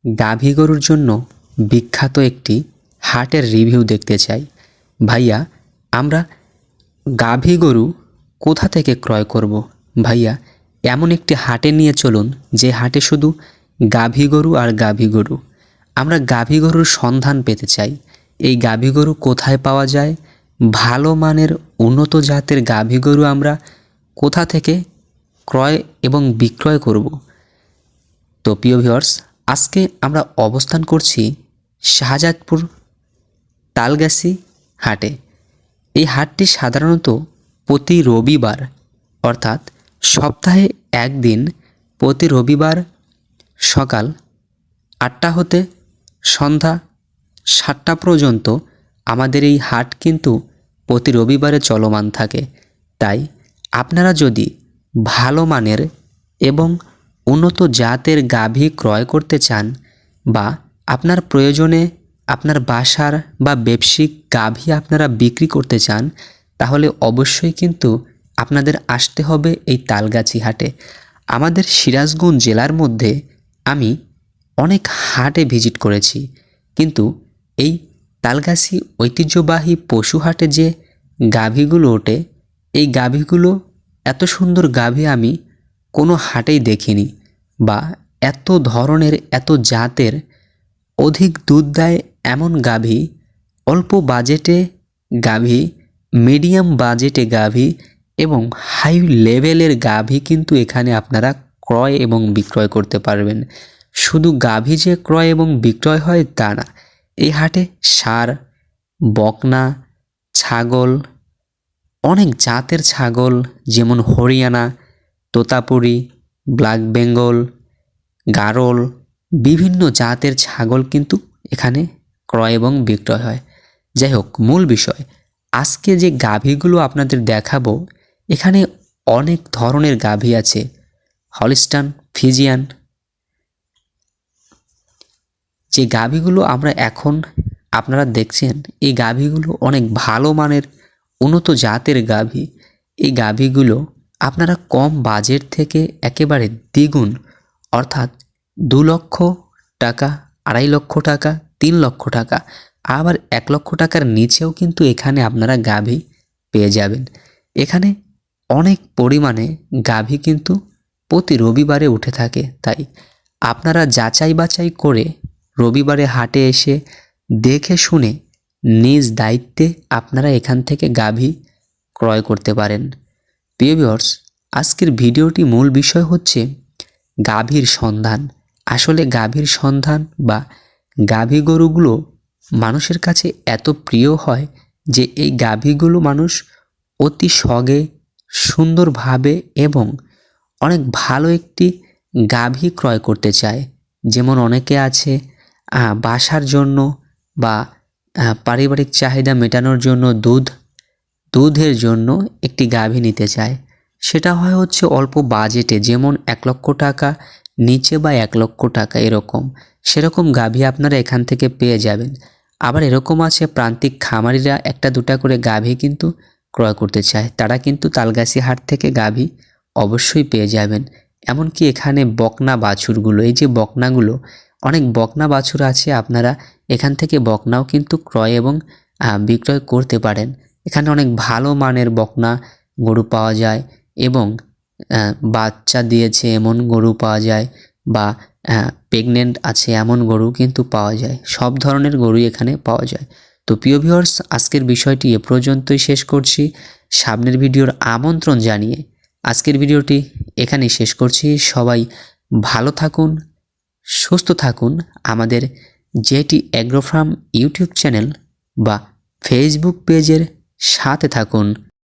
গাভী গরুর জন্য বিখ্যাত একটি হাটের রিভিউ দেখতে চাই। ভাইয়া, আমরা গাভী গরু কোথা থেকে ক্রয় করব? ভাইয়া, এমন একটি হাটে নিয়ে চলুন যে হাটে শুধু গাভী গরু আর গাভী গরু। আমরা গাভী গরুর সন্ধান পেতে চাই। এই গাভী গরু কোথায় পাওয়া যায়? ভালো মানের উন্নত জাতের গাভী গরু আমরা কোথা থেকে ক্রয় এবং বিক্রয় করব? তো প্রিয় ভিউয়ার্স, আজকে আমরা অবস্থান করছি শাহজাদপুর তালগাছি হাটে। এই হাটটি সাধারণত প্রতি রবিবার, অর্থাৎ সপ্তাহে একদিন, প্রতি রবিবার সকাল 8টা হতে সন্ধ্যা 7টা পর্যন্ত আমাদের এই হাট কিন্তু প্রতি রবিবারে চলমান থাকে। তাই আপনারা যদি ভালো মানের এবং উন্নত জাতের গাভী ক্রয় করতে চান বা আপনার প্রয়োজনে আপনার বাসার বা ব্যবসায়িক গাভী আপনারা বিক্রি করতে চান, তাহলে অবশ্যই কিন্তু আপনাদের আসতে হবে এই তালগাছি হাটে। আমাদের সিরাজগঞ্জ জেলার মধ্যে আমি অনেক হাটে ভিজিট করেছি, কিন্তু এই তালগাছি ঐতিহ্যবাহী পশু হাটে যে গাভীগুলো ওঠে, এই গাভীগুলো এত সুন্দর গাভী আমি কোনো হাটেই দেখিনি, বা এত ধরনের এত জাতের অধিক দুধ দেয় এমন গাভী, অল্প বাজেটে গাভী, মিডিয়াম বাজেটে গাভী এবং হাই লেভেলের গাভী কিন্তু এখানে আপনারা ক্রয় এবং বিক্রয় করতে পারবেন। শুধু গাভী যে ক্রয় এবং বিক্রয় হয় তা না, এই হাটে ষাঁড়, বকনা, ছাগল, অনেক জাতের ছাগল যেমন হরিয়ানা, তোতাপুরি, ব্ল্যাক বেঙ্গল, গারল, বিভিন্ন জাতের ছাগল কিন্তু এখানে ক্রয় এবং বিক্রয় হয়। যাই হোক, মূল বিষয়, আজকে যে গাভীগুলো আপনাদের দেখাবো, এখানে অনেক ধরনের গাভী আছে। হলিস্টান, ফিজিয়ান, যে গাভীগুলো আমরা এখন আপনারা দেখছেন, এই গাভীগুলো অনেক ভালো মানের উন্নত জাতের গাভী। এই গাভীগুলো আপনারা কম বাজেট থেকে একেবারে দ্বিগুণ, অর্থাৎ 2 লক্ষ টাকা, 2.5 লক্ষ টাকা, 3 লক্ষ টাকা, আবার 1 লক্ষ টাকার নিচেও কিন্তু এখানে আপনারা গাভী পেয়ে যাবেন। এখানে অনেক পরিমাণে গাভী কিন্তু প্রতি রবিবারে উঠে থাকে। তাই আপনারা যাচাই বাছাই করে রবিবারে হাটে এসে দেখে শুনে নিজ দায়িত্বে আপনারা এখান থেকে গাভী ক্রয় করতে পারেন। প্রিয় ভিউয়ার্স, আজকের ভিডিওটি মূল বিষয় হচ্ছে গাভীর সন্ধান। আসলে গাভীর সন্ধান বা গাভী গরুগুলো মানুষের কাছে এত প্রিয় হয় যে এই গাভীগুলো মানুষ অতি সগে, সুন্দরভাবে এবং অনেক ভালো একটি গাভী ক্রয় করতে চায়। যেমন অনেকে আছে বাসার জন্য বা পারিবারিক চাহিদা মেটানোর জন্য দুধের জন্য একটি গাভী নিতে চায়। সেটা হয় হচ্ছে অল্প বাজেটে, যেমন 1 লক্ষ টাকা নিচে বা 1 লক্ষ টাকা এরকম, সেরকম গাভী আপনারা এখান থেকে পেয়ে যাবেন। আবার এরকম আছে প্রান্তিক খামারিরা 1টা-2টা করে গাভী কিন্তু ক্রয় করতে চায়, তারা কিন্তু তালগাছি হাট থেকে গাভী অবশ্যই পেয়ে যাবেন। এমনকি এখানে বকনা বাছুরগুলো, এই যে বকনাগুলো, অনেক বকনা বাছুর আছে, আপনারা এখান থেকে বকনাও কিন্তু ক্রয় এবং বিক্রয় করতে পারেন। এখানে অনেক ভালো মানের বকনা গরু পাওয়া যায় এবং বাচ্চা দিয়েছে এমন গরু পাওয়া যায়, বা প্রেগনেন্ট আছে এমন গরু কিন্তু পাওয়া যায়। সব ধরনের গরুই এখানে পাওয়া যায়। তো প্রিয় ভিউয়ার্স, আজকের বিষয়টি এ পর্যন্তই শেষ করছি। সামনের ভিডিওর আমন্ত্রণ জানিয়ে আজকের ভিডিওটি এখানেই শেষ করছি। সবাই ভালো থাকুন, সুস্থ থাকুন। আমাদের jetty agro farm YouTube channel বা ফেসবুক পেজের সাথে থাকুন।